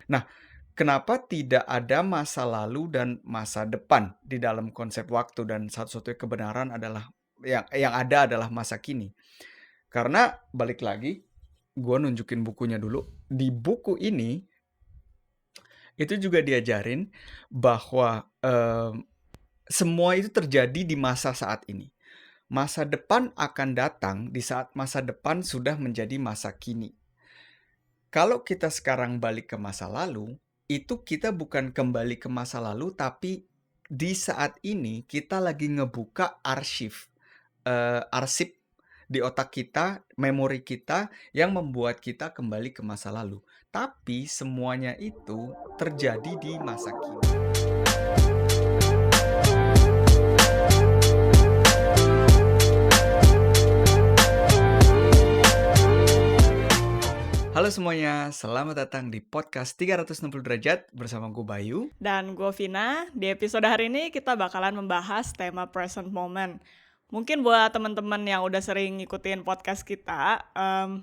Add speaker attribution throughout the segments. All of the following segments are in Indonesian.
Speaker 1: Nah, kenapa tidak ada masa lalu dan masa depan di dalam konsep waktu dan satu-satunya kebenaran adalah yang ada adalah masa kini? Karena balik lagi, gue nunjukin bukunya dulu. Di buku ini itu juga diajarin bahwa semua itu terjadi di masa saat ini. Masa depan akan datang di saat masa depan sudah menjadi masa kini. Kalau kita sekarang balik ke masa lalu, itu kita bukan kembali ke masa lalu, tapi di saat ini kita lagi ngebuka arsip di otak kita, memori kita yang membuat kita kembali ke masa lalu. Tapi semuanya itu terjadi di masa kini. Halo semuanya, selamat datang di podcast 360 derajat bersama gue Bayu.
Speaker 2: Dan gue Vina. Di episode hari ini kita bakalan membahas tema present moment. Mungkin buat teman-teman yang udah sering ngikutin podcast kita,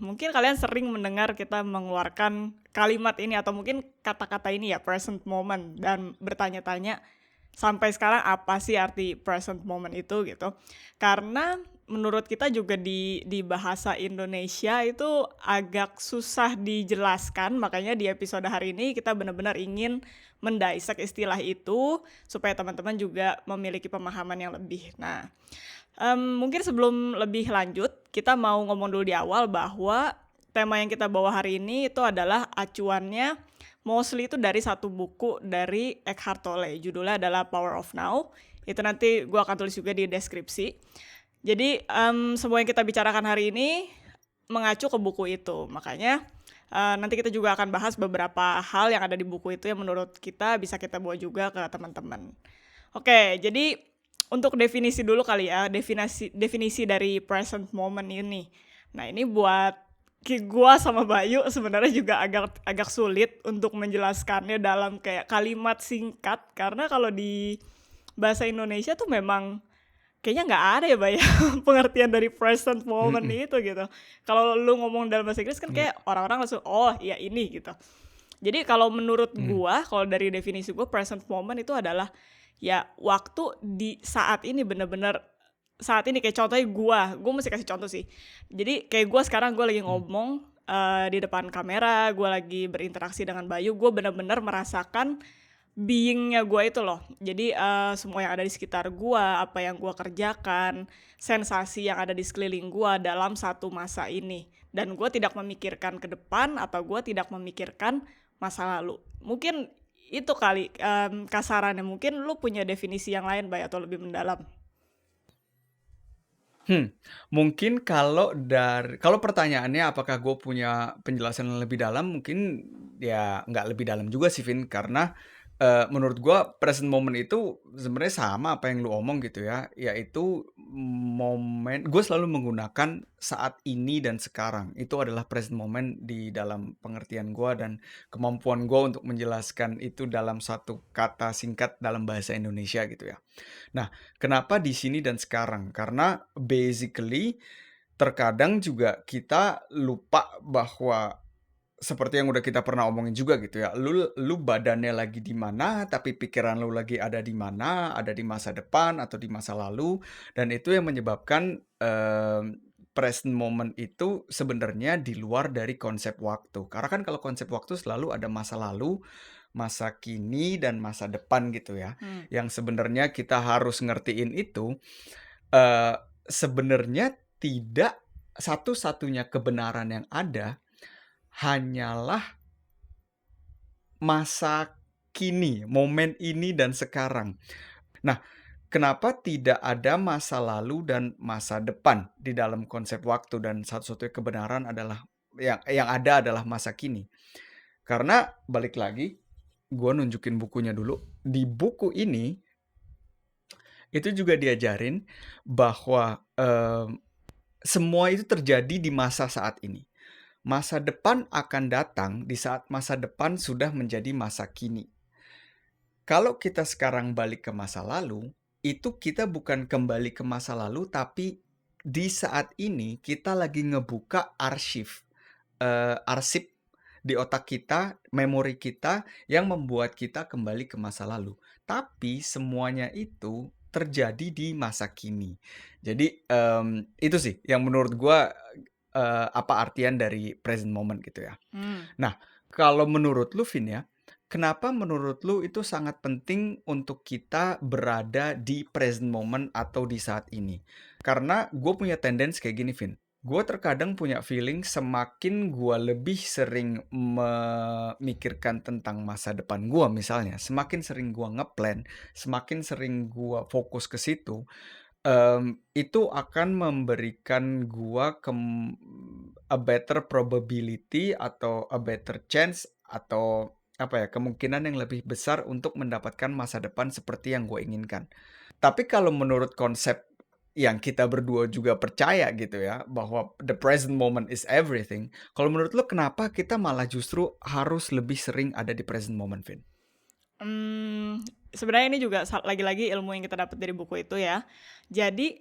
Speaker 2: mungkin kalian sering mendengar kita mengeluarkan kalimat ini atau mungkin kata-kata ini ya, present moment, dan bertanya-tanya sampai sekarang apa sih arti present moment itu gitu. Karena menurut kita juga di bahasa Indonesia itu agak susah dijelaskan, makanya di episode hari ini kita benar-benar ingin mendisek istilah itu supaya teman-teman juga memiliki pemahaman yang lebih. Nah, mungkin sebelum lebih lanjut, kita mau ngomong dulu di awal bahwa tema yang kita bawa hari ini itu adalah acuannya mostly itu dari satu buku dari Eckhart Tolle. Judulnya adalah Power of Now. Itu nanti gue akan tulis juga di deskripsi. Jadi semua yang kita bicarakan hari ini mengacu ke buku itu. Makanya nanti kita juga akan bahas beberapa hal yang ada di buku itu yang menurut kita bisa kita bawa juga ke teman-teman. Oke, jadi untuk definisi dulu kali ya, definisi dari present moment ini. Nah, ini buat gua sama Bayu sebenarnya juga agak sulit untuk menjelaskannya dalam kayak kalimat singkat, karena kalau di bahasa Indonesia tuh memang kayaknya nggak ada ya, Bay, pengertian dari present moment
Speaker 1: Mm-mm.
Speaker 2: itu gitu. Kalau lu ngomong dalam bahasa Inggris kan
Speaker 1: Iya.
Speaker 2: kayak orang-orang langsung, oh iya ini gitu. Jadi kalau menurut
Speaker 1: Mm.
Speaker 2: gua, kalau dari definisi gua, present moment itu adalah ya waktu di saat ini, bener-bener saat ini. Kayak contohnya gua mesti kasih contoh sih. Jadi kayak gua sekarang gua lagi
Speaker 1: Mm.
Speaker 2: ngomong di depan kamera, gua lagi berinteraksi dengan Bayu, gua bener-bener merasakan being-nya gue itu loh. Jadi semua yang ada di sekitar gue, apa yang gue kerjakan, sensasi yang ada di sekeliling gue dalam satu masa ini. Dan gue tidak memikirkan ke depan atau gue tidak memikirkan masa lalu. Mungkin itu kali kasarannya. Mungkin lu punya definisi yang lain, Bay, atau lebih mendalam.
Speaker 1: Mungkin kalau pertanyaannya apakah gue punya penjelasan yang lebih dalam, mungkin ya nggak lebih dalam juga sih, Vin. Karena menurut gue present moment itu sebenarnya sama apa yang lu omong gitu ya, yaitu momen gue selalu menggunakan saat ini dan sekarang. Itu adalah present moment di dalam pengertian gue dan kemampuan gue untuk menjelaskan itu dalam satu kata singkat dalam bahasa Indonesia gitu ya. Nah, kenapa di sini dan sekarang? Karena basically terkadang juga kita lupa bahwa seperti yang udah kita pernah omongin juga gitu ya. Lu badannya lagi di mana, tapi pikiran lu lagi ada di mana, ada di masa depan atau di masa lalu, dan itu yang menyebabkan present moment itu sebenarnya di luar dari konsep waktu. Karena kan kalau konsep waktu selalu ada masa lalu, masa kini, dan masa depan gitu ya. Yang sebenarnya kita harus ngertiin itu sebenarnya tidak satu-satunya kebenaran yang ada hanyalah masa kini, momen ini dan sekarang. Nah, kenapa tidak ada masa lalu dan masa depan di dalam konsep waktu dan satu-satunya kebenaran adalah yang ada adalah masa kini? Karena balik lagi, gue nunjukin bukunya dulu. Di buku ini itu juga diajarin bahwa semua itu terjadi di masa saat ini. Masa depan akan datang di saat masa depan sudah menjadi masa kini. Kalau kita sekarang balik ke masa lalu, itu kita bukan kembali ke masa lalu, tapi di saat ini kita lagi ngebuka arsip di otak kita, memori kita yang membuat kita kembali ke masa lalu. Tapi semuanya itu terjadi di masa kini. Jadi, itu sih yang menurut gua, apa artian dari present moment gitu ya.
Speaker 2: Mmm.
Speaker 1: Nah, kalau menurut lu Vin ya, kenapa menurut lu itu sangat penting untuk kita berada di present moment atau di saat ini? Karena gue punya tendensi kayak gini Vin, gue terkadang punya feeling semakin gue lebih sering memikirkan tentang masa depan gue misalnya, semakin sering gue ngeplan, semakin sering gue fokus ke situ, itu akan memberikan gua a better probability atau a better chance atau apa ya, kemungkinan yang lebih besar untuk mendapatkan masa depan seperti yang gue inginkan. Tapi kalau menurut konsep yang kita berdua juga percaya gitu ya, bahwa the present moment is everything, kalau menurut lo kenapa kita malah justru harus lebih sering ada di present moment, Vin?
Speaker 2: Sebenarnya ini juga lagi-lagi ilmu yang kita dapat dari buku itu ya. Jadi,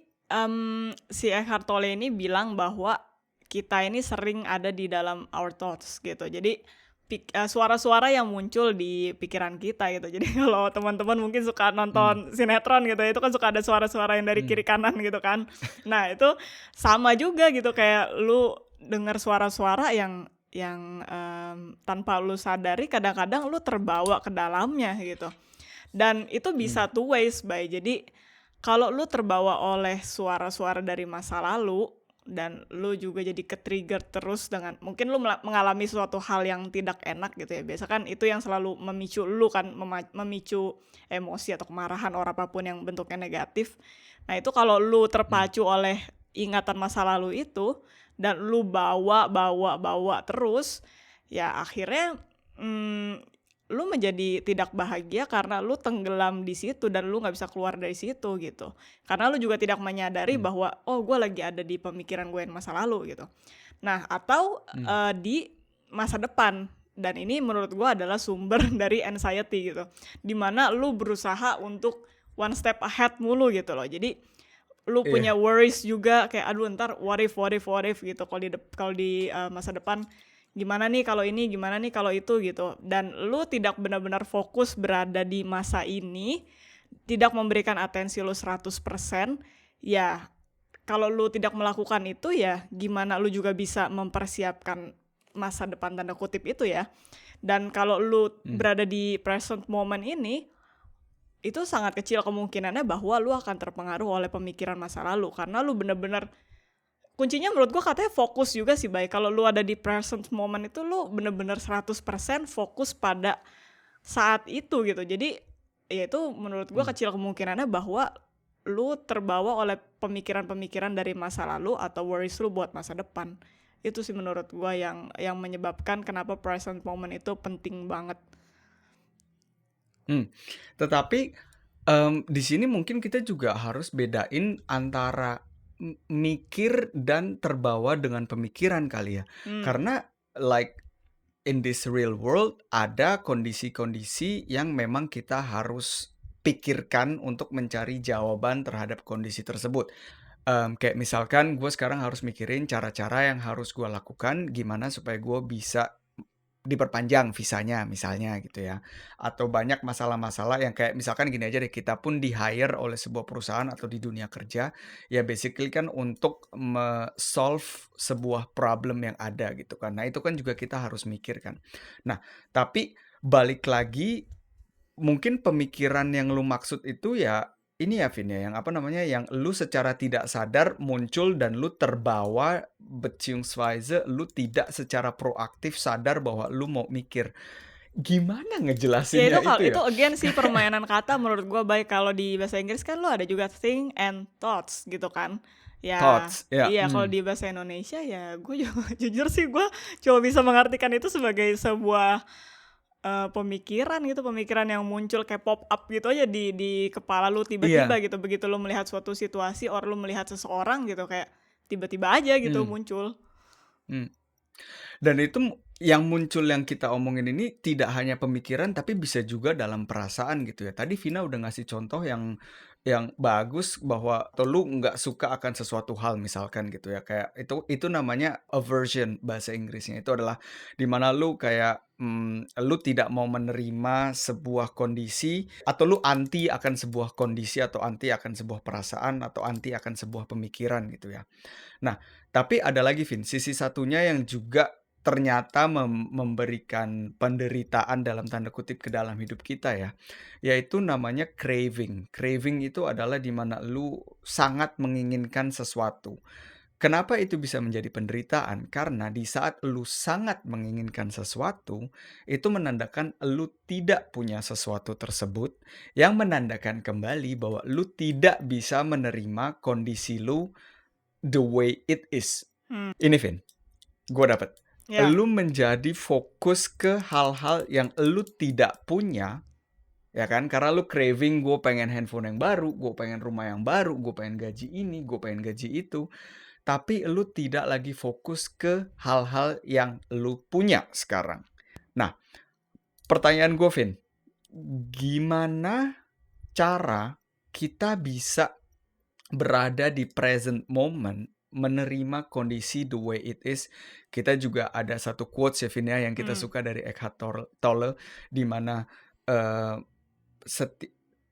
Speaker 2: si Eckhart Tolle ini bilang bahwa kita ini sering ada di dalam our thoughts gitu. Jadi, suara-suara yang muncul di pikiran kita gitu. Jadi kalau teman-teman mungkin suka
Speaker 1: Mmm,
Speaker 2: nonton sinetron gitu, itu kan suka ada suara-suara yang dari
Speaker 1: mmm,
Speaker 2: kiri kanan gitu kan. Nah itu sama juga gitu, kayak lu dengar suara-suara yang tanpa lu sadari kadang-kadang lu terbawa ke dalamnya gitu. Dan itu
Speaker 1: mmm,
Speaker 2: bisa two ways, Bay. Jadi kalau lu terbawa oleh suara-suara dari masa lalu dan lu juga jadi ke-trigger terus dengan mungkin lu mengalami suatu hal yang tidak enak gitu ya. Biasa kan itu yang selalu memicu lu kan, memicu emosi atau kemarahan or apapun yang bentuknya negatif. Nah, itu kalau lu
Speaker 1: mmm,
Speaker 2: terpacu oleh ingatan masa lalu itu dan lu bawa terus, ya akhirnya, lu menjadi tidak bahagia karena lu tenggelam di situ dan lu nggak bisa keluar dari situ gitu. Karena lu juga tidak menyadari
Speaker 1: mmm,
Speaker 2: bahwa, "Oh, gue lagi ada di pemikiran gue yang masa lalu," gitu. Nah, atau,
Speaker 1: mmm,
Speaker 2: di masa depan dan ini menurut gue adalah sumber dari anxiety gitu. Di mana lu berusaha untuk one step ahead mulu gitu loh. Jadi lu punya
Speaker 1: iya,
Speaker 2: worries juga kayak, "Aduh entar what if," gitu kalau di masa depan, "Gimana nih kalau ini, gimana nih kalau itu," gitu. Dan lu tidak benar-benar fokus berada di masa ini, tidak memberikan atensi lu 100%, ya kalau lu tidak melakukan itu ya gimana lu juga bisa mempersiapkan masa depan tanda kutip itu ya. Dan kalau lu
Speaker 1: mmm,
Speaker 2: berada di present moment ini, itu sangat kecil kemungkinannya bahwa lu akan terpengaruh oleh pemikiran masa lalu, karena lu bener-bener kuncinya menurut gua katanya fokus juga sih, Bay. Kalau lu ada di present moment itu lu bener-bener 100% fokus pada saat itu gitu. Jadi, ya itu menurut gua
Speaker 1: mmm.
Speaker 2: kecil kemungkinannya bahwa lu terbawa oleh pemikiran-pemikiran dari masa lalu atau worries lu buat masa depan. Itu sih menurut gua yang menyebabkan kenapa present moment itu penting banget.
Speaker 1: Mmm, tetapi, di sini mungkin kita juga harus bedain antara mikir dan terbawa dengan pemikiran kali ya.
Speaker 2: Mmm,
Speaker 1: Karena like in this real world ada kondisi-kondisi yang memang kita harus pikirkan untuk mencari jawaban terhadap kondisi tersebut. Kayak misalkan gue sekarang harus mikirin cara-cara yang harus gue lakukan gimana supaya gue bisa diperpanjang visanya misalnya gitu ya, atau banyak masalah-masalah yang kayak misalkan gini aja deh, kita pun di-hire oleh sebuah perusahaan atau di dunia kerja, ya basically kan untuk solve sebuah problem yang ada gitu kan. Nah itu kan juga kita harus mikir kan. Nah tapi balik lagi mungkin pemikiran yang lu maksud itu ya, ini ya Vin ya, yang apa namanya, yang lu secara tidak sadar muncul dan lu terbawa beziehungsweise lu tidak secara proaktif sadar bahwa lu mau mikir. Gimana
Speaker 2: ya
Speaker 1: ngejelasinnya itu
Speaker 2: itu
Speaker 1: ya?
Speaker 2: again sih permainan kata menurut gua baik kalau di bahasa Inggris kan lu ada juga think and thoughts gitu kan. Ya
Speaker 1: Thoughts, ya,
Speaker 2: iya kalau di bahasa Indonesia ya gue juga jujur sih gue cuma bisa mengartikan itu sebagai sebuah, pemikiran gitu, pemikiran yang muncul kayak pop up gitu aja di kepala lu tiba-tiba
Speaker 1: iya,
Speaker 2: gitu, begitu lu melihat suatu situasi or lu melihat seseorang gitu kayak tiba-tiba aja gitu
Speaker 1: mmm,
Speaker 2: muncul.
Speaker 1: mmm. Dan itu yang muncul yang kita omongin ini tidak hanya pemikiran, tapi bisa juga dalam perasaan gitu ya. Tadi Vina udah ngasih contoh yang, yang bagus bahwa atau lu nggak suka akan sesuatu hal misalkan gitu ya, kayak itu namanya aversion bahasa Inggrisnya. Itu adalah di mana lu kayak, lu tidak mau menerima sebuah kondisi atau lu anti akan sebuah kondisi atau anti akan sebuah perasaan atau anti akan sebuah pemikiran gitu ya. Nah, tapi ada lagi Vin, sisi satunya yang juga ternyata memberikan "penderitaan" dalam tanda kutip ke dalam hidup kita ya, yaitu namanya craving. Craving itu adalah di mana lu sangat menginginkan sesuatu. Kenapa itu bisa menjadi penderitaan? Karena di saat lu sangat menginginkan sesuatu, itu menandakan lu tidak punya sesuatu tersebut, yang menandakan kembali bahwa lu tidak bisa menerima kondisi lu the way it is.
Speaker 2: Hmm,
Speaker 1: Ini Vin, gue dapet.
Speaker 2: ya.
Speaker 1: Lu menjadi fokus ke hal-hal yang lu tidak punya, ya kan? Karena lu craving, gue pengen handphone yang baru, gue pengen rumah yang baru, gue pengen gaji ini, gue pengen gaji itu. Tapi lu tidak lagi fokus ke hal-hal yang lu punya sekarang. Nah, pertanyaan gue Vin, gimana cara kita bisa berada di present moment, menerima kondisi the way it is. Kita juga ada satu quotes ya, Vin, ya, yang kita
Speaker 2: Hmm.
Speaker 1: suka dari Eckhart Tolle, di mana eh,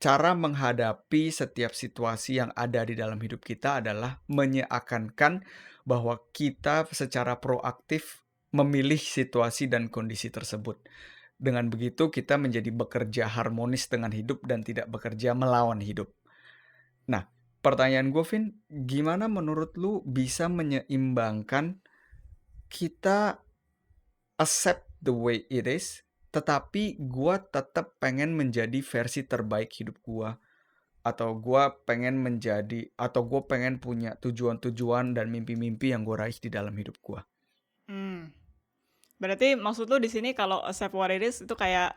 Speaker 1: cara menghadapi setiap situasi yang ada di dalam hidup kita adalah menyeakankan bahwa kita secara proaktif memilih situasi dan kondisi tersebut. Dengan begitu kita menjadi bekerja harmonis dengan hidup dan tidak bekerja melawan hidup. Nah, pertanyaan gue, Vin, gimana menurut lu bisa menyeimbangkan kita accept the way it is, tetapi gue tetap pengen menjadi versi terbaik hidup gue, atau gue pengen menjadi, atau gue pengen punya tujuan-tujuan dan mimpi-mimpi yang gue raih di dalam hidup gue.
Speaker 2: Hmm. Berarti maksud lu di sini kalau accept what it is itu kayak,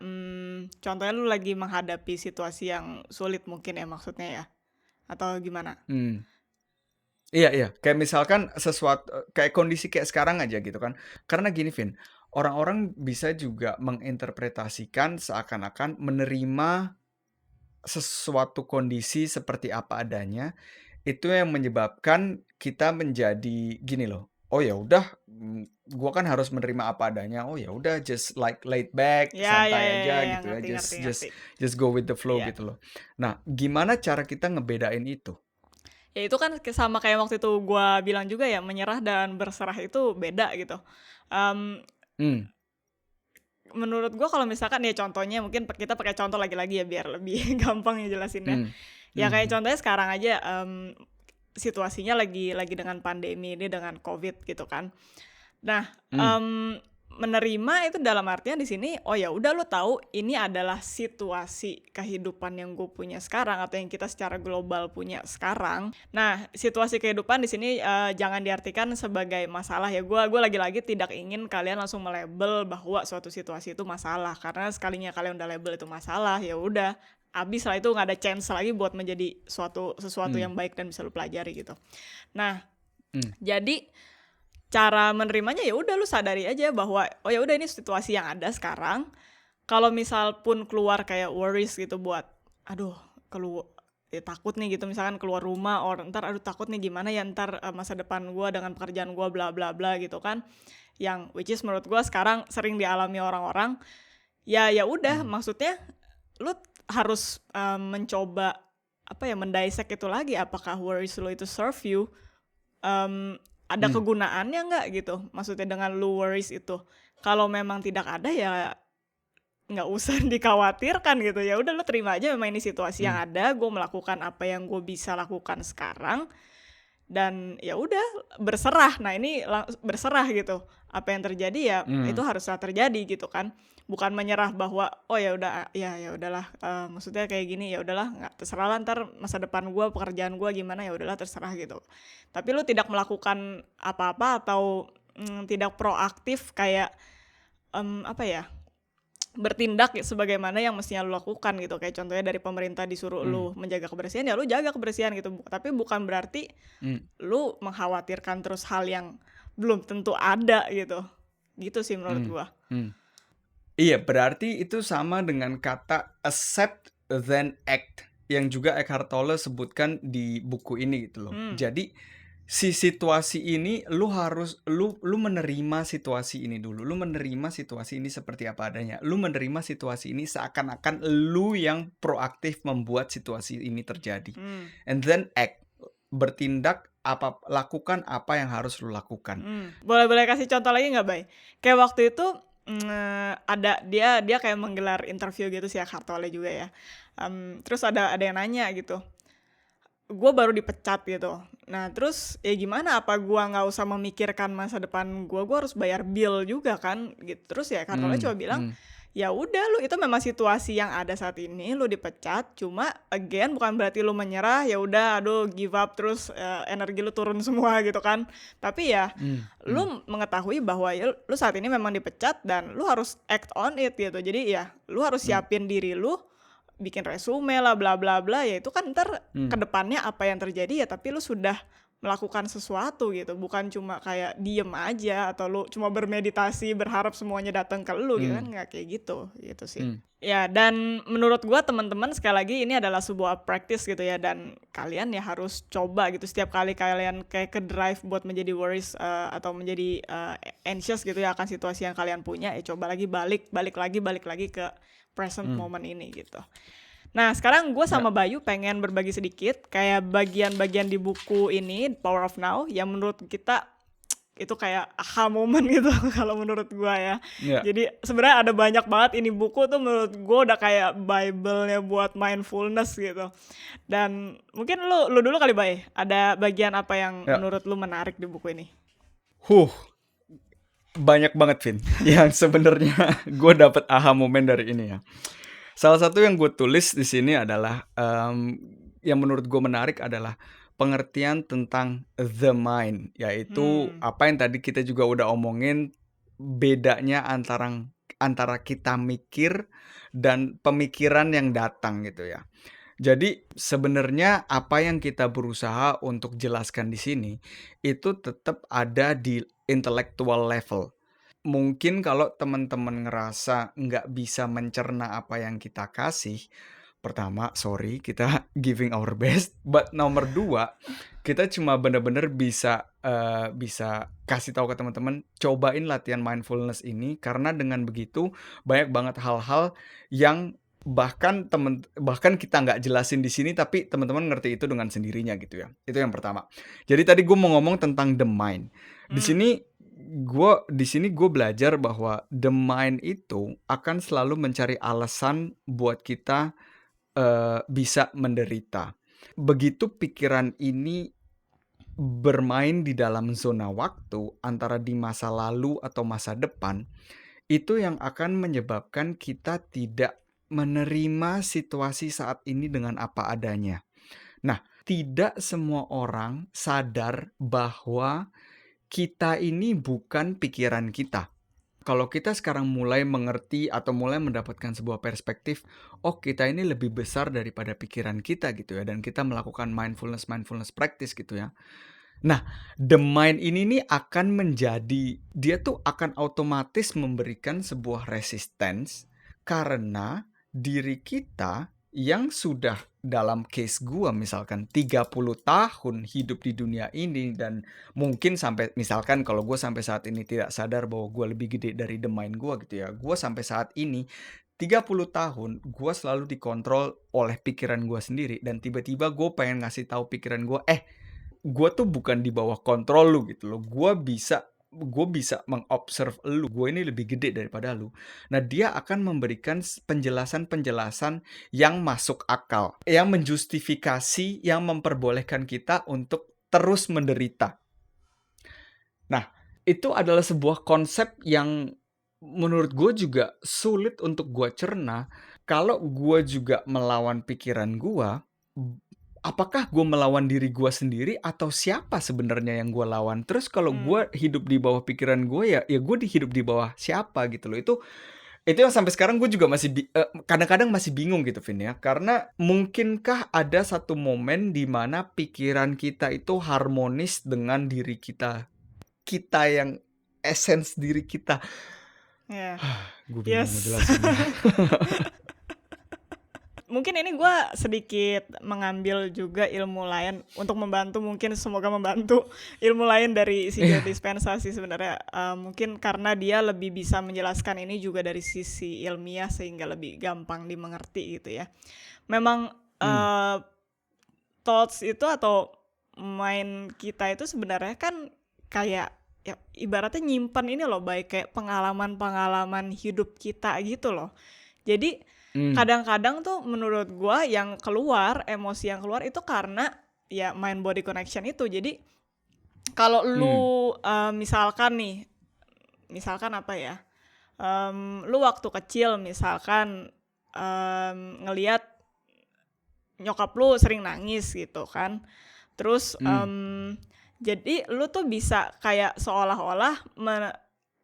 Speaker 2: contohnya lu lagi menghadapi situasi yang sulit mungkin ya maksudnya ya? Atau gimana?
Speaker 1: Hmm. Iya iya, kayak misalkan kayak kondisi kayak sekarang aja gitu kan. Karena gini Vin, orang-orang bisa juga menginterpretasikan seakan-akan menerima sesuatu kondisi seperti apa adanya, itu yang menyebabkan kita menjadi gini loh, "Oh ya udah, gua kan harus menerima apa adanya. Oh ya udah just like laid back,
Speaker 2: Ya ya
Speaker 1: santai
Speaker 2: ya ya
Speaker 1: aja
Speaker 2: ya,
Speaker 1: gitu ya,
Speaker 2: ngerti ngerti
Speaker 1: just
Speaker 2: ngerti.
Speaker 1: just just go with the flow,"
Speaker 2: Iya.
Speaker 1: gitu loh. Nah, gimana cara kita ngebedain itu?
Speaker 2: Ya itu kan sama kayak waktu itu gua bilang juga ya, menyerah dan berserah itu beda gitu. Mmm,
Speaker 1: Mmm,
Speaker 2: Menurut gua kalau misalkan ya contohnya mungkin kita pakai contoh lagi-lagi ya biar lebih gampang ngejelasinnya.
Speaker 1: mmm,
Speaker 2: Ya kayak
Speaker 1: mhm,
Speaker 2: contohnya sekarang aja, situasinya lagi dengan pandemi ini, dengan Covid gitu kan. Nah,
Speaker 1: mmm,
Speaker 2: menerima itu dalam artian di sini, oh ya udah lu tahu ini adalah situasi kehidupan yang gue punya sekarang atau yang kita secara global punya sekarang. Nah, situasi kehidupan di sini, jangan diartikan sebagai masalah ya, gue lagi-lagi tidak ingin kalian langsung melabel bahwa suatu situasi itu masalah, karena sekalinya kalian udah label itu masalah, ya udah, habis lah itu nggak ada chance lagi buat menjadi sesuatu
Speaker 1: mmm,
Speaker 2: yang baik dan bisa lu pelajari gitu. Nah,
Speaker 1: mmm,
Speaker 2: jadi cara menerimanya ya udah lu sadari aja bahwa, oh ya udah ini situasi yang ada sekarang, kalau misal pun keluar kayak worries gitu buat, aduh ya takut nih gitu misalkan keluar rumah or entar aduh takut nih gimana ya entar, masa depan gua dengan pekerjaan gua bla bla bla gitu kan, yang which is menurut gua sekarang sering dialami orang-orang, ya udah
Speaker 1: mhm,
Speaker 2: maksudnya lu harus, mencoba, apa ya, mendissect itu lagi apakah worries lu itu serve you. Ada
Speaker 1: mmm,
Speaker 2: kegunaannya nggak gitu? Maksudnya dengan lu worries itu. Kalau memang tidak ada ya nggak usah dikhawatirkan gitu, ya udah lu terima aja memang ini situasi yang
Speaker 1: mmm,
Speaker 2: ada, gue melakukan apa yang gue bisa lakukan sekarang, dan ya udah berserah. Nah ini berserah gitu, apa yang terjadi ya itu
Speaker 1: mmm,
Speaker 2: haruslah terjadi gitu kan. Bukan menyerah bahwa, oh ya udah, ya udahlah, maksudnya kayak gini, ya udahlah nggak terserah lah entar masa depan gue, pekerjaan gue gimana, ya udahlah terserah gitu. Tapi lu tidak melakukan apa-apa atau, tidak proaktif kayak, apa ya, bertindak sebagaimana yang mestinya lu lakukan gitu. Kayak contohnya dari pemerintah disuruh lu
Speaker 1: mmm,
Speaker 2: menjaga kebersihan, ya lu jaga kebersihan gitu. Tapi bukan berarti
Speaker 1: mmm,
Speaker 2: lu mengkhawatirkan terus hal yang belum tentu ada gitu. Gitu sih menurut
Speaker 1: mmm,
Speaker 2: gua.
Speaker 1: mmm. Iya, berarti itu sama dengan kata accept then act. yang juga Eckhart Tolle sebutkan di buku ini gitu loh.
Speaker 2: Hmm.
Speaker 1: Jadi si situasi ini lu harus lu menerima situasi ini dulu. Lu menerima situasi ini seperti apa adanya. Lu menerima situasi ini seakan-akan lu yang proaktif membuat situasi ini terjadi.
Speaker 2: Hmm.
Speaker 1: And then act. Bertindak lakukan apa yang harus lu lakukan.
Speaker 2: Boleh kasih contoh lagi nggak, Bay? Kayak waktu itu ada dia kayak menggelar interview gitu sih, Eckhart Tolle juga ya. Terus ada yang nanya gitu, gue baru dipecat gitu. Nah terus ya gimana, apa gue nggak usah memikirkan masa depan gue harus bayar bill juga kan gitu. Terus ya Eckhart Tolle coba bilang, ya udah, lu itu memang situasi yang ada saat ini, lu dipecat, cuma again bukan berarti lu menyerah, ya udah aduh give up terus energi lu turun semua gitu kan. Tapi ya lu mengetahui bahwa ya lu saat ini memang dipecat dan lu harus act on it gitu. Jadi ya lu harus siapin diri lu, bikin resume lah bla bla bla, ya itu kan ntar kedepannya apa yang terjadi ya, tapi lu sudah melakukan sesuatu gitu, bukan cuma kayak diem aja atau lu cuma bermeditasi berharap semuanya datang ke lu gitu kan, nggak kayak gitu sih. Ya dan menurut gua teman-teman sekali lagi ini adalah sebuah practice gitu ya, dan kalian ya harus coba gitu setiap kali kalian kayak ke drive buat menjadi worries atau menjadi anxious gitu ya akan situasi yang kalian punya, ya coba lagi balik lagi ke present moment ini gitu. Nah sekarang gue sama Bayu pengen berbagi sedikit kayak bagian-bagian di buku ini Power of Now yang menurut kita itu kayak aha moment gitu kalau menurut gue ya. Jadi sebenarnya ada banyak banget ini buku tuh, menurut gue udah kayak Bible-nya buat mindfulness gitu. Dan mungkin lu dulu kali, Bay, ada bagian apa yang menurut lu menarik di buku ini?
Speaker 1: Banyak banget, Vin, yang sebenarnya gue dapet aha moment dari ini ya. Salah satu yang gue tulis di sini adalah yang menurut gue menarik adalah pengertian tentang the mind, yaitu apa yang tadi kita juga udah omongin, bedanya antara kita mikir dan pemikiran yang datang gitu ya. Jadi sebenarnya apa yang kita berusaha untuk jelaskan di sini itu tetap ada di intellectual level. Mungkin kalau teman-teman ngerasa nggak bisa mencerna apa yang kita kasih, pertama, sorry, kita giving our best. But nomor 2, kita cuma bener-bener bisa kasih tahu ke teman-teman, cobain latihan mindfulness ini, karena dengan begitu banyak banget hal-hal yang bahkan kita nggak jelasin di sini, tapi teman-teman ngerti itu dengan sendirinya gitu ya. Itu yang pertama. Jadi tadi gue mau ngomong tentang the mind. Di sini gue belajar bahwa the mind itu akan selalu mencari alasan buat kita bisa menderita. Begitu pikiran ini bermain di dalam zona waktu antara di masa lalu atau masa depan, itu yang akan menyebabkan kita tidak menerima situasi saat ini dengan apa adanya. Nah, tidak semua orang sadar bahwa kita ini bukan pikiran kita. Kalau kita sekarang mulai mengerti atau mulai mendapatkan sebuah perspektif, oh kita ini lebih besar daripada pikiran kita gitu ya, dan kita melakukan mindfulness practice gitu ya. Nah, the mind ini nih akan menjadi, dia tuh akan otomatis memberikan sebuah resistance karena diri kita yang sudah, dalam case gua misalkan 30 tahun hidup di dunia ini, dan mungkin sampai misalkan kalau gue sampai saat ini tidak sadar bahwa gue lebih gede dari the mind gue gitu ya. Gue sampai saat ini 30 tahun gue selalu dikontrol oleh pikiran gue sendiri, dan tiba-tiba gue pengen ngasih tahu pikiran gue, gue tuh bukan di bawah kontrol lu gitu loh. Gue bisa mengobserv lu. Gue ini lebih gede daripada lu. Nah, dia akan memberikan penjelasan-penjelasan yang masuk akal, yang menjustifikasi, yang memperbolehkan kita untuk terus menderita. Nah, itu adalah sebuah konsep yang menurut gue juga sulit untuk gue cerna. Kalau gue juga melawan pikiran gue, apakah gue melawan diri gue sendiri atau siapa sebenarnya yang gue lawan? Terus kalau gue hidup di bawah pikiran gue, ya gue hidup di bawah siapa gitu loh. Itu yang sampai sekarang gue juga masih kadang-kadang masih bingung gitu, Vin ya. Karena mungkinkah ada satu momen di mana pikiran kita itu harmonis dengan diri kita yang essence diri kita. Gue bingung ngejelasinnya.
Speaker 2: Mungkin mungkin ini gue sedikit mengambil juga ilmu lain untuk membantu, mungkin semoga membantu ilmu lain dari si Joe Dispenza sih sebenarnya. Mungkin karena dia lebih bisa menjelaskan ini juga dari sisi ilmiah sehingga lebih gampang dimengerti gitu ya. Memang
Speaker 1: Hmm.
Speaker 2: thoughts itu atau mind kita itu sebenarnya kan kayak ya ibaratnya nyimpen ini loh, baik kayak pengalaman-pengalaman hidup kita gitu loh. Jadi
Speaker 1: Hmm.
Speaker 2: kadang-kadang tuh menurut gua yang keluar, emosi yang keluar itu karena ya mind body connection itu. Jadi kalau lu
Speaker 1: Hmm.
Speaker 2: misalkan nih, misalkan apa ya? Lu waktu kecil misalkan ngelihat nyokap lu sering nangis gitu kan. Terus
Speaker 1: Hmm.
Speaker 2: jadi lu tuh bisa kayak seolah-olah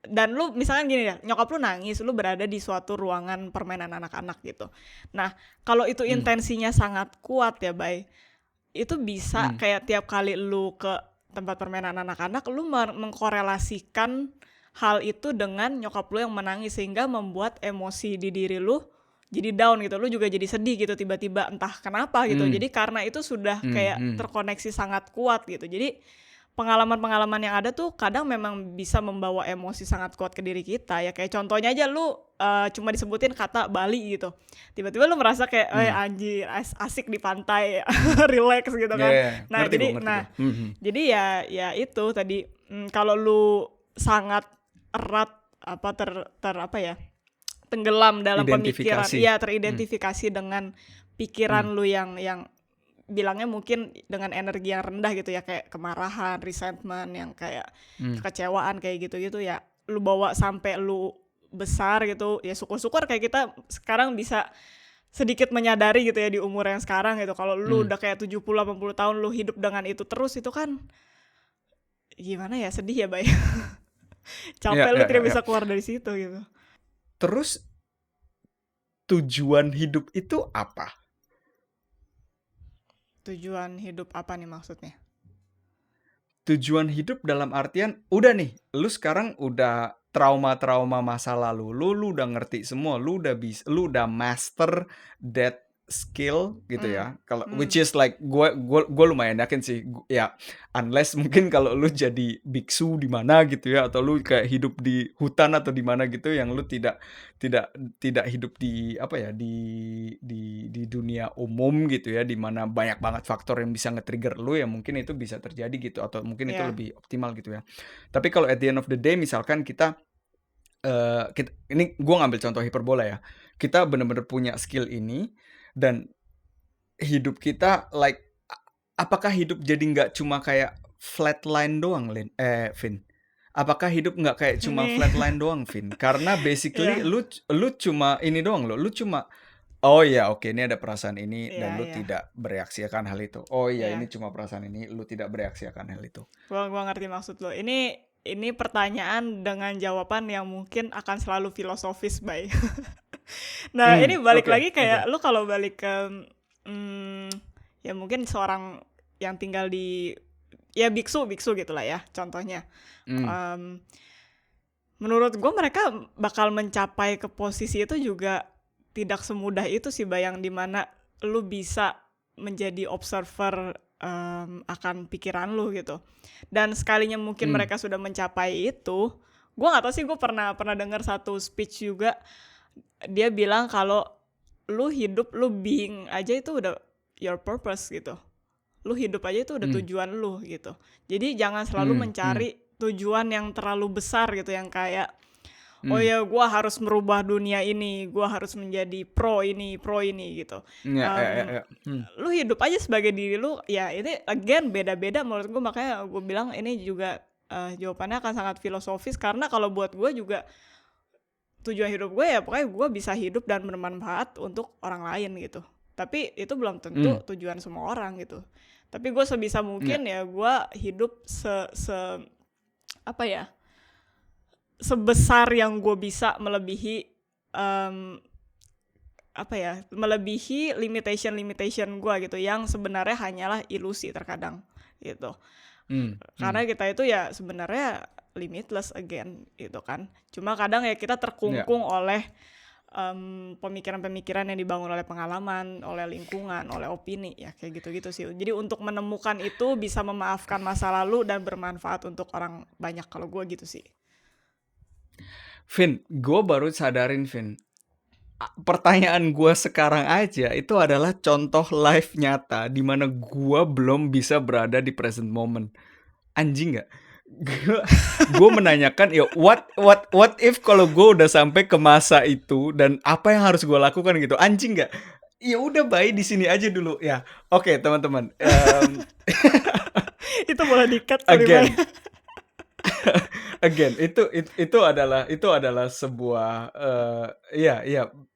Speaker 2: dan lu misalkan gini ya, nyokap lu nangis, lu berada di suatu ruangan permainan anak-anak gitu. Nah, kalau itu
Speaker 1: Hmm.
Speaker 2: intensinya sangat kuat ya, Bay, itu bisa
Speaker 1: Hmm.
Speaker 2: kayak tiap kali lu ke tempat permainan anak-anak, lu mengkorelasikan hal itu dengan nyokap lu yang menangis sehingga membuat emosi di diri lu jadi down gitu. Lu juga jadi sedih gitu tiba-tiba entah kenapa gitu.
Speaker 1: Hmm.
Speaker 2: Jadi karena itu sudah
Speaker 1: Hmm.
Speaker 2: kayak
Speaker 1: Hmm.
Speaker 2: terkoneksi sangat kuat gitu. Jadi pengalaman-pengalaman yang ada tuh kadang memang bisa membawa emosi sangat kuat ke diri kita ya. Kayak contohnya aja lu cuma disebutin kata Bali gitu. Tiba-tiba lu merasa kayak
Speaker 1: Hmm.
Speaker 2: anjir asik di pantai, relax gitu
Speaker 1: Ya,
Speaker 2: kan.
Speaker 1: ya,
Speaker 2: Nah,
Speaker 1: ngerti gue.
Speaker 2: jadi ya itu tadi kalau lu sangat erat apa apa ya? Tenggelam dalam pemikiran,
Speaker 1: Identifikasi.
Speaker 2: iya
Speaker 1: Hmm.
Speaker 2: teridentifikasi dengan
Speaker 1: Hmm.
Speaker 2: pikiran lu yang bilangnya mungkin dengan energi yang rendah gitu ya, kayak kemarahan, resentment, yang kayak
Speaker 1: Hmm.
Speaker 2: kekecewaan kayak gitu-gitu ya, lu bawa sampai lu besar gitu, ya syukur-syukur kayak kita sekarang bisa sedikit menyadari gitu ya di umur yang sekarang gitu. Kalau lu
Speaker 1: Hmm.
Speaker 2: udah kayak 70-80 tahun lu hidup dengan itu terus, itu kan gimana ya, sedih ya, Bay.
Speaker 1: Ya,
Speaker 2: Capek lu
Speaker 1: ya, ya,
Speaker 2: tidak
Speaker 1: ya.
Speaker 2: bisa keluar dari situ gitu.
Speaker 1: Terus tujuan hidup itu apa?
Speaker 2: Tujuan hidup apa nih maksudnya?
Speaker 1: Tujuan hidup dalam artian, udah nih, lu sekarang udah trauma-trauma masa lalu lu udah ngerti semua, lu udah master that skill gitu
Speaker 2: Hmm,
Speaker 1: ya. Kalau which
Speaker 2: hmm,
Speaker 1: is like gue lumayan yakin sih, ya unless mungkin kalau lu jadi biksu di mana gitu ya, atau lu kayak hidup di hutan atau di mana gitu yang lu tidak tidak hidup di apa ya, di dunia umum gitu ya, di mana banyak banget faktor yang bisa nge-trigger lu, ya mungkin itu bisa terjadi gitu, atau mungkin itu
Speaker 2: ya,
Speaker 1: lebih optimal gitu ya. Tapi kalau at the end of the day misalkan kita, ini gue ngambil contoh hiperbola ya, kita bener-bener punya skill ini dan hidup kita like apakah hidup jadi nggak cuma kayak flatline doang, Vin? Apakah hidup nggak kayak cuma
Speaker 2: ini
Speaker 1: flatline doang, Vin? Karena basically
Speaker 2: ya,
Speaker 1: lu cuma ini doang loh, lu cuma, "Oh ya, oke, ini ada perasaan ini," dan
Speaker 2: ya,
Speaker 1: lu
Speaker 2: ya,
Speaker 1: tidak bereaksi akan hal itu. "Oh iya, ini
Speaker 2: ya.
Speaker 1: cuma perasaan ini," lu tidak bereaksi akan hal itu.
Speaker 2: Gua ngerti maksud lo. Ini pertanyaan dengan jawaban yang mungkin akan selalu filosofis, Bay. Nah, ini balik
Speaker 1: Oke,
Speaker 2: lagi
Speaker 1: oke.
Speaker 2: kayak lu kalau balik ke mm, ya mungkin seorang yang tinggal di ya biksu gitulah ya contohnya.
Speaker 1: Mmm.
Speaker 2: Em, Menurut gue mereka bakal mencapai ke posisi itu juga tidak semudah itu sih, Bayang, dimana lu bisa menjadi observer akan pikiran lu gitu. Dan sekalinya mungkin
Speaker 1: Mmm.
Speaker 2: mereka sudah mencapai itu, gue nggak tahu sih, gue pernah dengar satu speech juga, dia bilang kalau lu hidup, lu being aja itu udah your purpose gitu. Lu hidup aja itu udah
Speaker 1: Mmm.
Speaker 2: tujuan lu gitu. Jadi jangan selalu
Speaker 1: Mmm. Mmm.
Speaker 2: mencari tujuan yang terlalu besar gitu, yang kayak oh
Speaker 1: Mmm.
Speaker 2: ya gue harus merubah dunia ini, gue harus menjadi pro ini gitu.
Speaker 1: Iya, ya, ya,
Speaker 2: Um,
Speaker 1: ya.
Speaker 2: Lu hidup aja sebagai diri lu, ya ini again beda-beda menurut gue, makanya gue bilang ini juga jawabannya akan sangat filosofis, karena kalau buat gue juga tujuan hidup gue ya pokoknya gue bisa hidup dan bermanfaat untuk orang lain gitu. Tapi itu belum
Speaker 1: Mmm.
Speaker 2: tentu tujuan semua orang gitu. Tapi gue sebisa
Speaker 1: Iya.
Speaker 2: mungkin ya gue hidup apa ya, sebesar yang gue bisa melebihi em, apa ya, melebihi limitation gue gitu, yang sebenarnya hanyalah ilusi terkadang gitu.
Speaker 1: Mmm.
Speaker 2: Karena
Speaker 1: Mmm.
Speaker 2: kita itu ya sebenarnya limitless again gitu kan. Cuma kadang ya kita
Speaker 1: Iya.
Speaker 2: terkungkung oleh pemikiran-pemikiran yang dibangun oleh pengalaman, oleh lingkungan, oleh opini, ya kayak gitu-gitu sih. Jadi untuk menemukan itu bisa memaafkan masa lalu dan bermanfaat untuk orang banyak, kalau gue gitu sih.
Speaker 1: Vin, gue baru sadarin Vin, pertanyaan gue sekarang aja itu adalah contoh live nyata di mana gue belum bisa berada di present moment. Anjing nggak? Gue menanyakan ya what if kalau gue udah sampai ke masa itu dan apa yang harus gue lakukan gitu. Anjing nggak? Ya udah baik di sini aja dulu ya. Oke teman-teman.
Speaker 2: Itu boleh di-cut kali, Bay.
Speaker 1: Again, again itu adalah sebuah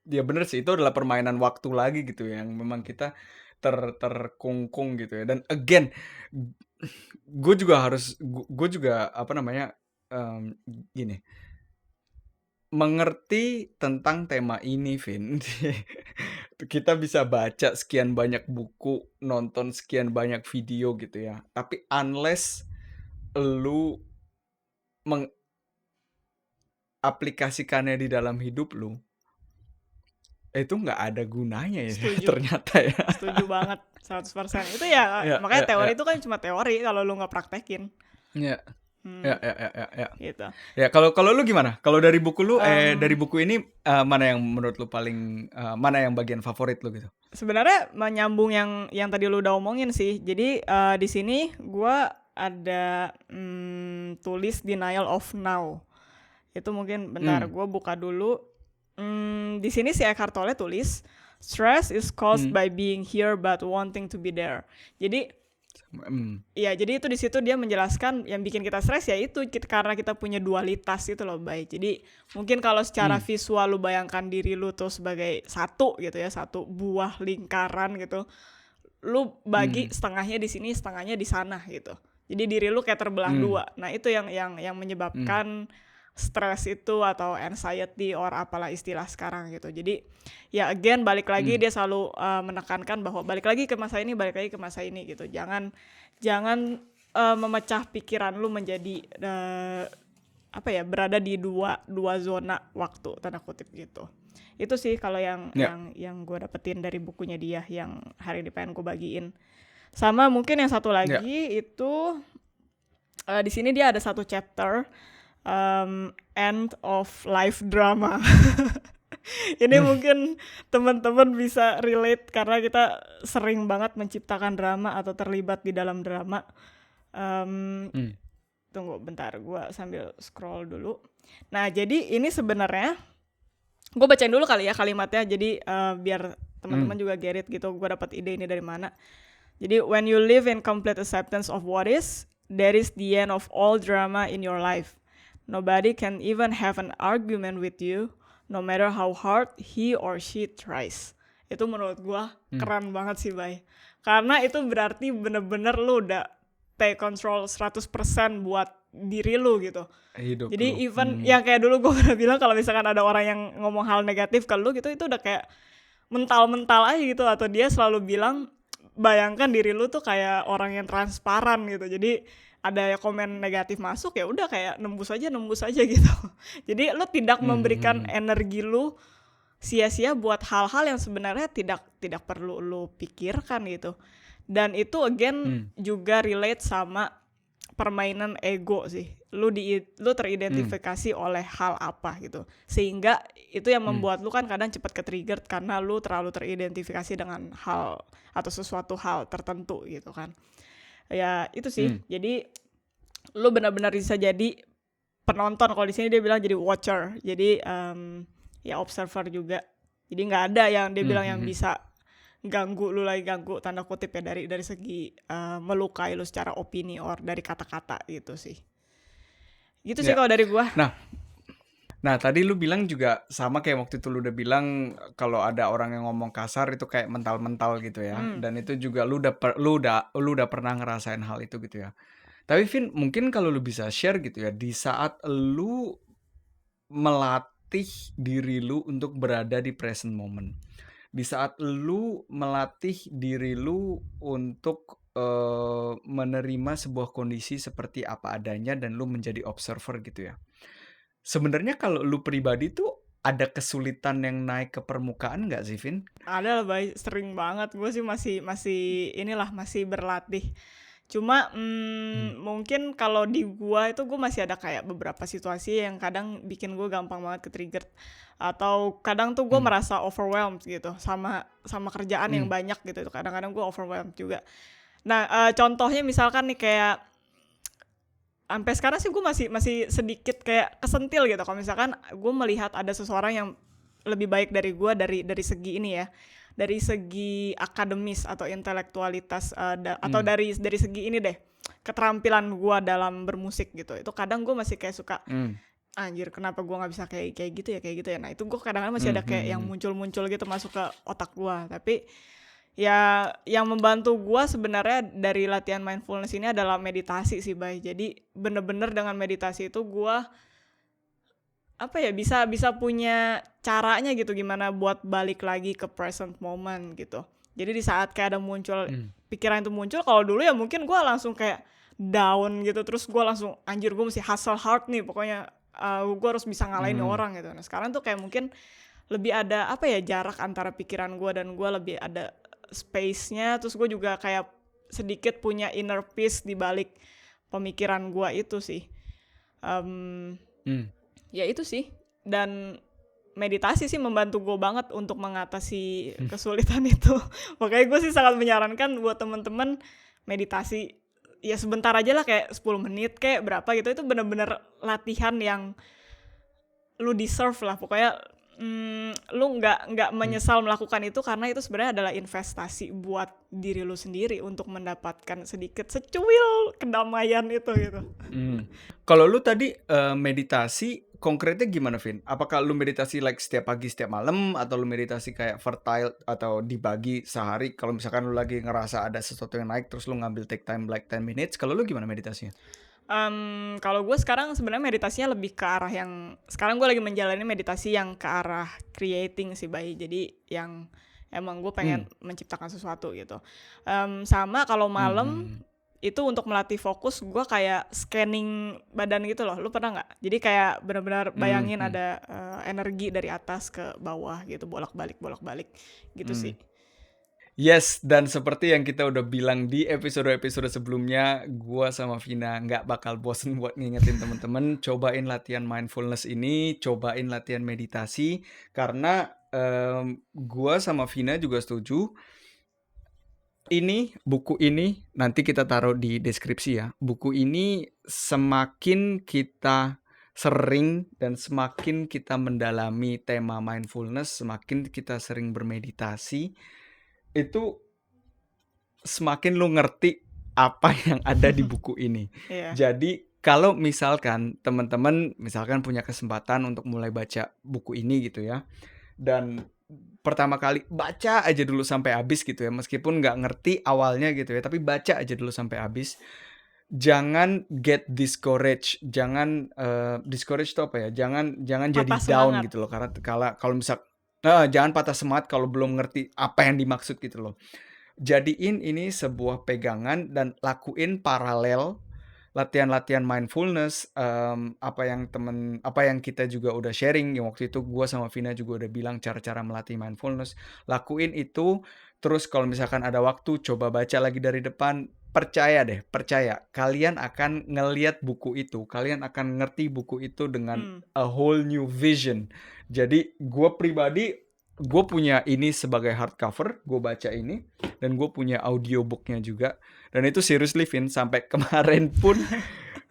Speaker 1: iya bener sih, itu adalah permainan waktu lagi gitu ya, yang memang kita terkungkung gitu ya. Dan again, gue juga apa namanya, gini, mengerti tentang tema ini Vin. Kita bisa baca sekian banyak buku, nonton sekian banyak video gitu ya, tapi unless lu mengaplikasikannya di dalam hidup lu, itu nggak ada gunanya ya
Speaker 2: Setuju.
Speaker 1: ternyata ya.
Speaker 2: Setuju banget, 100%. Itu ya,
Speaker 1: Ya
Speaker 2: makanya
Speaker 1: ya
Speaker 2: teori
Speaker 1: ya.
Speaker 2: itu kan cuma teori kalau lu nggak praktekin.
Speaker 1: Ya. Ya
Speaker 2: Hmm,
Speaker 1: ya ya ya ya.
Speaker 2: gitu.
Speaker 1: Ya kalau lu gimana? Kalau dari buku lu dari
Speaker 2: Em,
Speaker 1: buku ini, mana yang menurut lu paling mana yang bagian favorit lu gitu?
Speaker 2: Sebenarnya menyambung yang tadi lu udah omongin sih. Jadi di sini gua ada tulis denial of now. Itu mungkin bentar
Speaker 1: Mmm,
Speaker 2: gue buka dulu. Di sini si Eckhart Tolle tulis, stress is caused
Speaker 1: mmm,
Speaker 2: by being here but wanting to be there. Jadi
Speaker 1: mhm,
Speaker 2: ya, jadi itu di situ dia menjelaskan yang bikin kita stres ya itu karena kita punya dualitas itu loh, baik. Jadi mungkin kalau secara
Speaker 1: mmm,
Speaker 2: visual lu bayangkan diri lu tuh sebagai satu gitu ya, satu buah lingkaran gitu. Lu bagi
Speaker 1: mmm,
Speaker 2: setengahnya di sini, setengahnya di sana gitu. Jadi diri lu kayak terbelah
Speaker 1: mmm,
Speaker 2: dua. Nah, itu yang
Speaker 1: mmm,
Speaker 2: menyebabkan stres itu atau anxiety or apalah istilah sekarang gitu. Jadi ya again balik lagi
Speaker 1: mmm,
Speaker 2: dia selalu menekankan bahwa balik lagi ke masa ini, balik lagi ke masa ini gitu. Jangan jangan memecah pikiran lu menjadi apa ya, berada di dua zona waktu tanda kutip gitu. Itu sih kalau yang
Speaker 1: ya,
Speaker 2: gue dapetin dari bukunya dia yang hari ini pengen gue bagiin. Sama mungkin yang satu
Speaker 1: ya,
Speaker 2: lagi itu di sini dia ada satu chapter end of life drama. Ini
Speaker 1: mmm,
Speaker 2: mungkin teman-teman bisa relate karena kita sering banget menciptakan drama atau terlibat di dalam drama. Um,
Speaker 1: mmm,
Speaker 2: Tunggu bentar, gue sambil scroll dulu. Nah, jadi ini sebenarnya gue bacain dulu kali ya kalimatnya, jadi biar
Speaker 1: mmm,
Speaker 2: teman-teman juga get it gitu, gue dapat ide ini dari mana. Jadi when you live in complete acceptance of what is, that is the end of all drama in your life. Nobody can even have an argument with you, no matter how hard he or she tries. Itu menurut gue
Speaker 1: mmm,
Speaker 2: keren banget sih, Bay. Karena itu berarti bener-bener lu udah take control 100% buat diri lu gitu.
Speaker 1: hidup lu,
Speaker 2: Jadi even yang kayak dulu gue pernah bilang kalau misalkan ada orang yang ngomong hal negatif ke lu gitu, itu udah kayak mental-mental aja gitu. Atau dia selalu bilang, bayangkan diri lu tuh kayak orang yang transparan gitu. Jadi ada komen negatif masuk ya udah kayak nembus aja gitu. Jadi lu tidak
Speaker 1: mhm
Speaker 2: memberikan
Speaker 1: mhm,
Speaker 2: energi lu sia-sia buat hal-hal yang sebenarnya tidak perlu lu pikirkan gitu. Dan itu again
Speaker 1: mmm,
Speaker 2: juga relate sama permainan ego sih. Lu
Speaker 1: mmm,
Speaker 2: teridentifikasi oleh hal apa gitu. Sehingga itu yang
Speaker 1: mmm,
Speaker 2: membuat lu kan kadang cepat ke-trigger karena lu terlalu teridentifikasi dengan hal atau sesuatu hal tertentu gitu kan. Ya itu sih.
Speaker 1: mmm,
Speaker 2: Jadi lu benar-benar bisa jadi penonton, kalau di sini dia bilang jadi watcher. Jadi ya observer juga. Jadi nggak ada yang dia
Speaker 1: mmm,
Speaker 2: bilang yang
Speaker 1: mhm,
Speaker 2: bisa ganggu lu lagi, ganggu tanda kutip ya, dari segi melukai lu secara opini or dari kata-kata gitu sih. Gitu sih
Speaker 1: ya.
Speaker 2: kalau dari gua.
Speaker 1: Nah tadi lu bilang juga sama kayak waktu itu lu udah bilang, kalau ada orang yang ngomong kasar itu kayak mental-mental gitu ya,
Speaker 2: Hmm.
Speaker 1: dan itu juga lu udah pernah ngerasain hal itu gitu ya. Tapi Vin, mungkin kalau lu bisa share gitu ya, di saat lu melatih diri lu untuk berada di present moment, di saat lu melatih diri lu untuk, menerima sebuah kondisi seperti apa adanya dan lu menjadi observer gitu ya. Sebenarnya kalau lu pribadi tuh ada kesulitan yang naik ke permukaan nggak sih, Vin?
Speaker 2: Ada lah Bay, sering banget. Gue sih masih masih inilah, masih berlatih. Cuma,
Speaker 1: Mmm,
Speaker 2: mungkin kalau di gua itu gue masih ada kayak beberapa situasi yang kadang bikin gue gampang banget ke-trigger. Atau kadang tuh gue
Speaker 1: mmm,
Speaker 2: merasa overwhelmed gitu sama sama kerjaan yang
Speaker 1: mmm,
Speaker 2: banyak gitu, kadang-kadang gue overwhelmed juga. Nah, contohnya misalkan nih kayak sampai sekarang sih gue masih masih sedikit kayak kesentil gitu kalau misalkan gue melihat ada seseorang yang lebih baik dari gue dari segi ini ya, dari segi akademis atau intelektualitas, atau
Speaker 1: mmm,
Speaker 2: dari segi ini deh, keterampilan gue dalam bermusik gitu. Itu kadang gue masih kayak suka,
Speaker 1: mmm,
Speaker 2: "Anjir kenapa gue nggak bisa kayak kayak gitu ya?" Nah itu gue kadang-kadang masih
Speaker 1: mhm
Speaker 2: ada kayak yang
Speaker 1: mhm
Speaker 2: muncul-muncul gitu masuk ke otak gue. Tapi ya, yang membantu gua sebenarnya dari latihan mindfulness ini adalah meditasi sih, Bay. Jadi bener-bener dengan meditasi itu gua, apa ya, bisa bisa punya caranya gitu gimana buat balik lagi ke present moment gitu. Jadi di saat kayak ada muncul
Speaker 1: mmm,
Speaker 2: pikiran itu muncul, kalau dulu ya mungkin gua langsung kayak down gitu, terus gua langsung, "Anjir gua mesti hustle hard nih pokoknya, gua harus bisa ngalahin nih
Speaker 1: mmm,
Speaker 2: orang," gitu. Nah sekarang tuh kayak mungkin lebih ada, apa ya, jarak antara pikiran gua dan gua lebih ada space-nya, terus gue juga kayak sedikit punya inner peace di balik pemikiran gua itu sih. Mmm,
Speaker 1: mmm,
Speaker 2: ya itu sih, dan meditasi sih membantu gue banget untuk mengatasi
Speaker 1: mhm,
Speaker 2: kesulitan itu. Makanya gue sih sangat menyarankan buat temen-temen meditasi, ya sebentar aja lah kayak 10 menit kayak berapa gitu, itu bener-bener latihan yang lu deserve lah pokoknya, lu nggak
Speaker 1: mmm.
Speaker 2: menyesal melakukan itu karena itu sebenarnya adalah investasi buat diri lu sendiri untuk mendapatkan sedikit secuil kedamaian itu gitu.
Speaker 1: Mmm. Kalau lu tadi, meditasi konkretnya gimana, Vin? Apakah lu meditasi like setiap pagi, setiap malam, atau lu meditasi kayak vertile atau dibagi sehari kalau misalkan lu lagi ngerasa ada sesuatu yang naik terus lu ngambil take time like 10 minutes, kalau lu gimana meditasinya?
Speaker 2: Kalau gue sekarang sebenarnya meditasinya lebih ke arah yang sekarang gue lagi menjalani meditasi yang ke arah creating sih, Bay. Jadi yang emang gue pengen
Speaker 1: Mmm,
Speaker 2: menciptakan sesuatu gitu. Sama kalau malam
Speaker 1: mhm,
Speaker 2: itu untuk melatih fokus gue kayak scanning badan gitu loh. Lu pernah nggak? Jadi kayak benar-benar bayangin
Speaker 1: mhm,
Speaker 2: ada, energi dari atas ke bawah gitu, bolak-balik gitu sih.
Speaker 1: mmm. Yes, dan seperti yang kita udah bilang di episode-episode sebelumnya, gua sama Vina nggak bakal bosen buat ngingetin temen-temen, cobain latihan mindfulness ini, cobain latihan meditasi, karena, gua sama Vina juga setuju, buku ini nanti kita taruh di deskripsi ya. Buku ini semakin kita sering dan semakin kita mendalami tema mindfulness, semakin kita sering bermeditasi, itu semakin lu ngerti apa yang ada di buku ini.
Speaker 2: Iya,
Speaker 1: Jadi, kalau misalkan teman-teman misalkan punya kesempatan untuk mulai baca buku ini gitu ya, dan pertama kali baca aja dulu sampai habis gitu ya, meskipun nggak ngerti awalnya gitu ya, tapi baca aja dulu sampai habis. Jangan get discouraged, jangan, discourage itu apa ya, jangan jangan jadi
Speaker 2: patah
Speaker 1: down
Speaker 2: semangat.
Speaker 1: gitu loh, karena kalau misal jangan patah semangat kalau belum ngerti apa yang dimaksud gitu loh. Jadiin ini sebuah pegangan dan lakuin paralel latihan-latihan mindfulness, apa yang kita juga udah sharing, yang waktu itu gua sama Vina juga udah bilang cara-cara melatih mindfulness. Lakuin itu, terus kalau misalkan ada waktu coba baca lagi dari depan. Percaya deh, percaya, kalian akan ngelihat buku itu, kalian akan ngerti buku itu dengan
Speaker 2: Mmm,
Speaker 1: a whole new vision. Jadi gua pribadi, gue punya ini sebagai hardcover, gue baca ini, dan gue punya audiobook-nya juga. Dan itu seriously Vin, sampai kemarin pun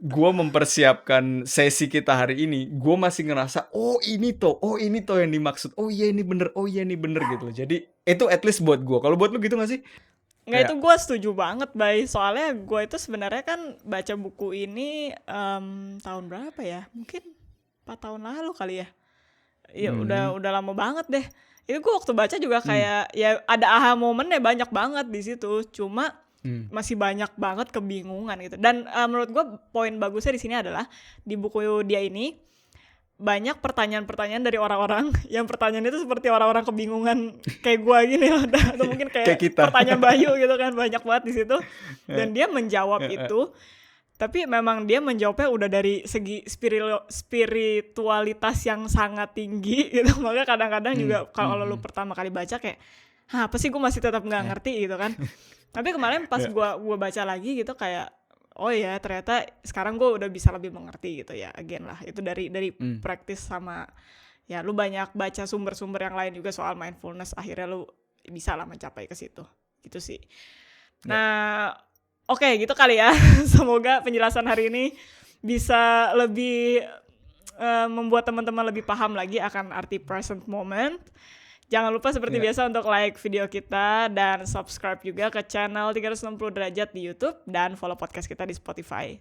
Speaker 1: gue mempersiapkan sesi kita hari ini, gue masih ngerasa, oh ini toh yang dimaksud, oh iya ini bener gitu loh. Jadi itu at least buat gue. Kalau buat lu gitu gak sih?
Speaker 2: nggak, itu
Speaker 1: Kayak,
Speaker 2: gue setuju banget, Bay. Soalnya gue itu sebenarnya kan baca buku ini, tahun berapa ya, mungkin 4 tahun lalu kali ya. Iya
Speaker 1: hmm,
Speaker 2: udah lama banget deh. Itu gue waktu baca juga
Speaker 1: hmm,
Speaker 2: kayak ya ada aha momennya banyak banget di situ. Cuma
Speaker 1: hmm,
Speaker 2: masih banyak banget kebingungan gitu. Dan menurut gue poin bagusnya di sini adalah di buku dia ini banyak pertanyaan-pertanyaan dari orang-orang yang pertanyaan itu seperti orang-orang kebingungan kayak gue gini loh, atau mungkin
Speaker 1: kayak
Speaker 2: kayak
Speaker 1: kita.
Speaker 2: pertanyaan Bayu gitu kan banyak banget di situ. Dan dia menjawab itu Tapi memang dia menjawabnya udah dari segi spiritualitas yang sangat tinggi gitu. Makanya kadang-kadang juga kalau lu pertama kali baca kayak, "Hah, apa sih, gue masih tetap nggak ngerti," gitu kan. Tapi kemarin pas gua baca lagi gitu kayak, oh ya ternyata sekarang gue udah bisa lebih mengerti gitu ya. Again lah, itu dari practice sama ya lu banyak baca sumber-sumber yang lain juga soal mindfulness, akhirnya lu bisa lah mencapai ke situ. Gitu sih. Nah, oke, gitu kali ya. Semoga penjelasan hari ini bisa lebih membuat teman-teman lebih paham lagi akan arti present moment. Jangan lupa seperti biasa untuk like video kita dan subscribe juga ke channel 360 derajat di YouTube dan follow podcast kita di Spotify.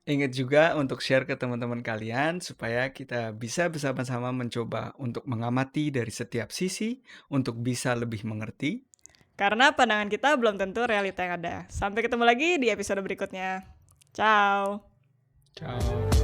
Speaker 1: Ingat juga untuk share ke teman-teman kalian supaya kita bisa bersama-sama mencoba untuk mengamati dari setiap sisi untuk bisa lebih mengerti.
Speaker 2: Karena pandangan kita belum tentu realita yang ada. Sampai ketemu lagi di episode berikutnya. Ciao.
Speaker 1: Ciao.